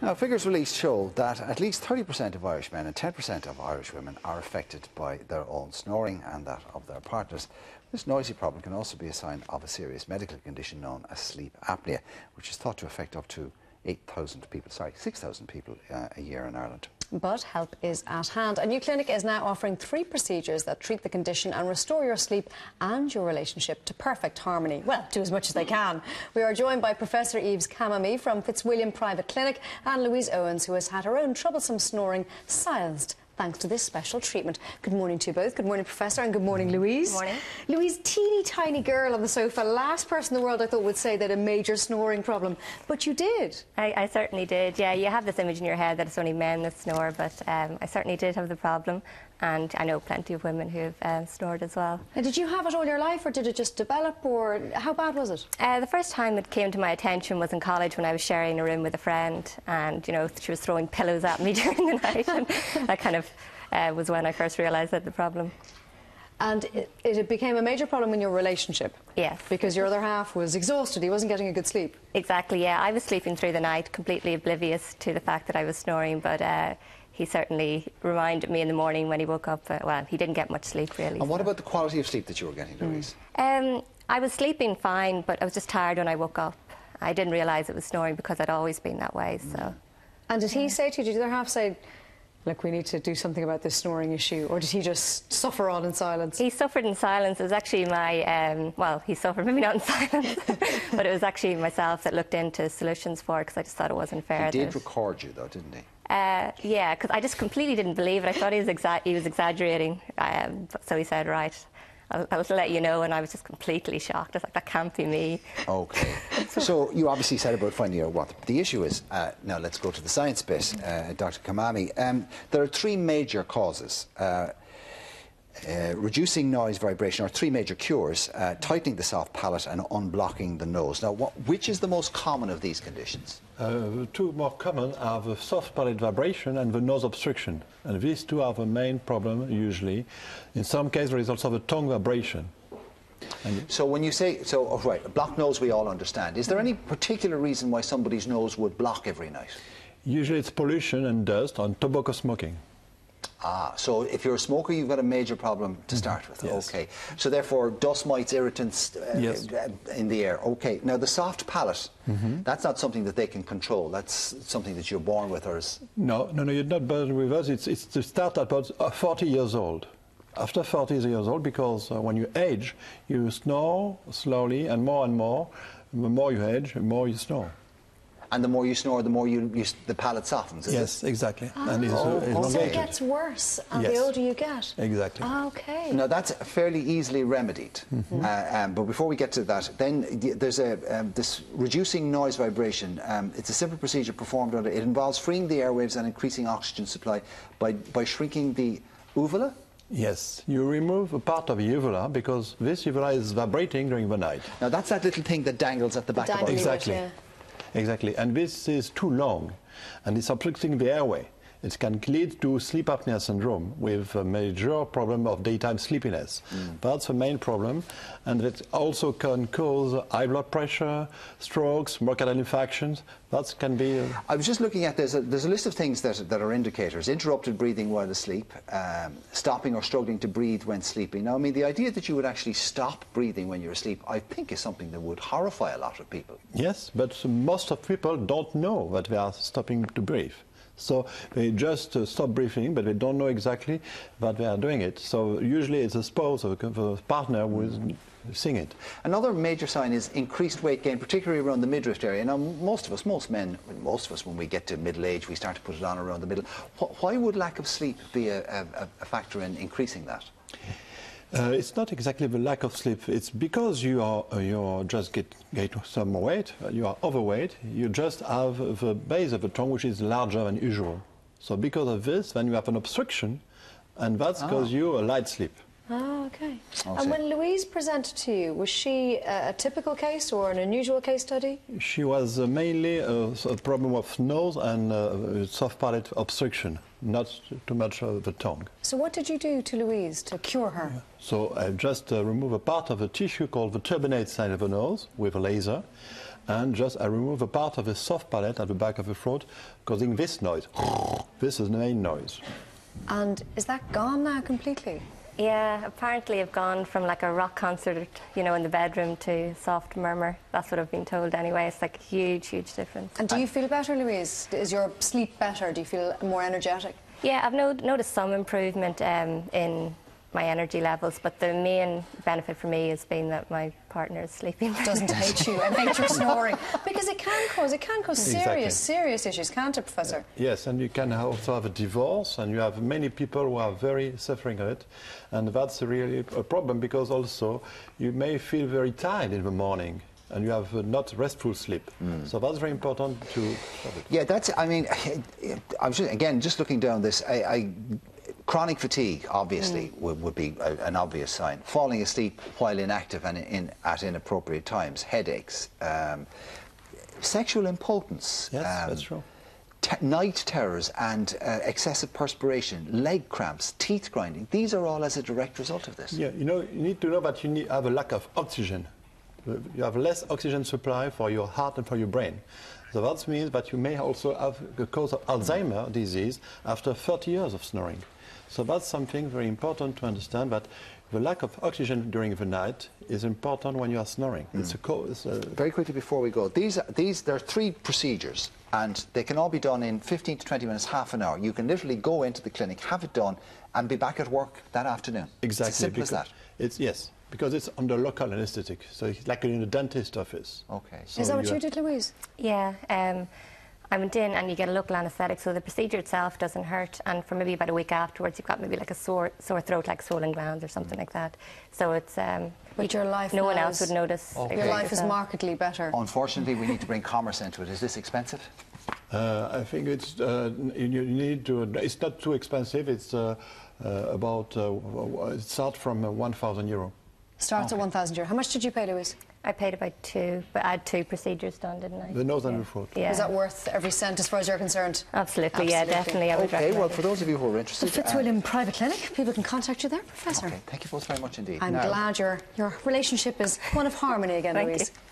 Now, figures released show that at least 30% of Irish men and 10% of Irish women are affected by their own snoring and that of their partners. This noisy problem can also be a sign of a serious medical condition known as sleep apnea, which is thought to affect up to 6,000 people a year in Ireland. But help is at hand. A new clinic is now offering 3 procedures that treat the condition and restore your sleep and your relationship to perfect harmony. Well, to as much as they can. We are joined by Professor Yves Kamami from Fitzwilliam Private Clinic and Louise Owens, who has had her own troublesome snoring silenced thanks to this special treatment. Good morning to you both. Good morning, Professor, and good morning, Louise. Good morning. Louise, teeny tiny girl on the sofa, last person in the world I thought would say that a major snoring problem, but you did. I certainly did, yeah. You have this image in your head that it's only men that snore, but I certainly did have the problem, and I know plenty of women who have snored as well. And did you have it all your life, or did it just develop, or how bad was it? The first time it came to my attention was in college when I was sharing a room with a friend, and, you know, she was throwing pillows at me during the night, and that kind of was when I first realised that the problem. And it became a major problem in your relationship? Yes. Because your other half was exhausted, he wasn't getting a good sleep? Exactly, yeah. I was sleeping through the night, completely oblivious to the fact that I was snoring, but he certainly reminded me in the morning when he woke up. Well, he didn't get much sleep, really. And what about the quality of sleep that you were getting, Louise? I was sleeping fine, but I was just tired when I woke up. I didn't realise it was snoring because I'd always been that way, so... And did he say to you, did the other half say, look, we need to do something about this snoring issue, or did he just suffer on in silence? He suffered in silence. It was actually my, well, he suffered, maybe not in silence, but it was actually myself that looked into solutions for it because I just thought it wasn't fair. He did record you, though, didn't he? Yeah, because I just completely didn't believe it. I thought he was exaggerating. So he said, right, I'll let you know, and I was just completely shocked. I was like, that can't be me. OK. So you obviously said about finding out what the issue is. Now let's go to the science bit, Dr. Kamami. There are 3 major causes. Reducing noise vibration, or 3 major cures: tightening the soft palate and unblocking the nose. Now, which is the most common of these conditions? The 2 more common are the soft palate vibration and the nose obstruction. And these 2 are the main problem, usually. In some cases, there is also the tongue vibration. So when you say, right, a blocked nose we all understand. Is there any particular reason why somebody's nose would block every night? Usually it's pollution and dust on tobacco smoking. Ah, so if you're a smoker, you've got a major problem to start with. Yes. OK. So therefore, dust mites, irritants yes. in the air. OK. Now, the soft palate, that's not something that they can control. That's something that you're born with, or is... No, you're not born with us. It's to start at about 40 years old. After 40 years old, because when you age, you snore slowly and more. The more you age, the more you snore. And the more you snore, the more the palate softens, is yes, it? exactly. Oh. And So it gets worse the older you get? Exactly. OK. Now, that's fairly easily remedied. But before we get to that, then there's this reducing noise vibration. It's a simple procedure performed under... It involves freeing the airwaves and increasing oxygen supply by shrinking the uvula? Yes, you remove a part of the uvula because this uvula is vibrating during the night. Now, that's that little thing that dangles at the back of our... Exactly. Yeah. Exactly, and this is too long, and it's obstructing the airway. It can lead to sleep apnea syndrome with a major problem of daytime sleepiness. That's the main problem, and it also can cause high blood pressure, strokes, myocardial infarctions. That can be... I was just looking at, there's a list of things that are indicators. Interrupted breathing while asleep, stopping or struggling to breathe when sleeping. Now, I mean, the idea that you would actually stop breathing when you're asleep, I think is something that would horrify a lot of people. Yes, but most of people don't know that they are stopping to breathe. So they just stop breathing, but they don't know exactly that they are doing it. So usually it's a spouse or a partner who is seeing it. Another major sign is increased weight gain, particularly around the midriff area. Now, most men, when we get to middle age, we start to put it on around the middle. Why would lack of sleep be a factor in increasing that? It's not exactly the lack of sleep. It's because you just get some weight, you are overweight, you just have the base of the tongue which is larger than usual. So because of this, then you have an obstruction, and that causes you a light sleep. Oh, OK. And when Louise presented to you, was she a typical case or an unusual case study? She was mainly a problem of nose and soft palate obstruction, not too much of the tongue. So what did you do to Louise to cure her? So I just remove a part of the tissue called the turbinate side of the nose with a laser, and just I remove a part of the soft palate at the back of the throat, causing this noise. This is the main noise. And is that gone now completely? Yeah, apparently I've gone from like a rock concert, you know, in the bedroom to soft murmur. That's what I've been told anyway. It's like a huge, huge difference. And do you feel better, Louise? Is your sleep better? Do you feel more energetic? Yeah, I've noticed some improvement in my energy levels, but the main benefit for me has been that my partner is sleeping. Doesn't hate you and hates your snoring, because it can cause Exactly. serious issues, can't it, Professor? Yes, and you can also have a divorce, and you have many people who are very suffering of it, and that's really a problem, because also you may feel very tired in the morning and you have not restful sleep. So that's very important to stop it. Yeah, that's, I mean, I'm just, again, just looking down this, chronic fatigue, obviously, would be an obvious sign. Falling asleep while inactive and at inappropriate times, headaches, sexual impotence. Yes, that's true. Night terrors and excessive perspiration, leg cramps, teeth grinding. These are all as a direct result of this. Yeah, you know, you need to know that you have a lack of oxygen. You have less oxygen supply for your heart and for your brain. So that means that you may also have the cause of Alzheimer's disease after 30 years of snoring. So that's something very important to understand, that the lack of oxygen during the night is important when you are snoring. It's a cause. Very quickly before we go, there are 3 procedures, and they can all be done in 15 to 20 minutes, half an hour. You can literally go into the clinic, have it done, and be back at work that afternoon. Exactly. It's as simple as that. Yes, because it's under local anesthetic, so it's like in a dentist office. Okay. So is that what you did, Louise? Yeah, I went in and you get a local anaesthetic, so the procedure itself doesn't hurt, and for maybe about a week afterwards you've got maybe like a sore throat, like swollen glands or something like that. So it's But your life no one now else would notice. Okay. Your life is markedly better. Unfortunately, we need to bring commerce into it. Is this expensive? I think it's you need to. It's not too expensive. It's about it starts from €1,000. Starts at €1,000. How much did you pay, Louise? I paid about 2, but I had 2 procedures done, didn't I? The nose and the throat. Yeah. Is that worth every cent as far as you're concerned? Absolutely, yeah, definitely. I would Okay, recommend well, it. for those of you who are interested... The Fitzwilliam Private Clinic, people can contact you there, Professor. Okay, thank you both very much indeed. I'm Now, glad your relationship is one of harmony again, Thank Louise. you.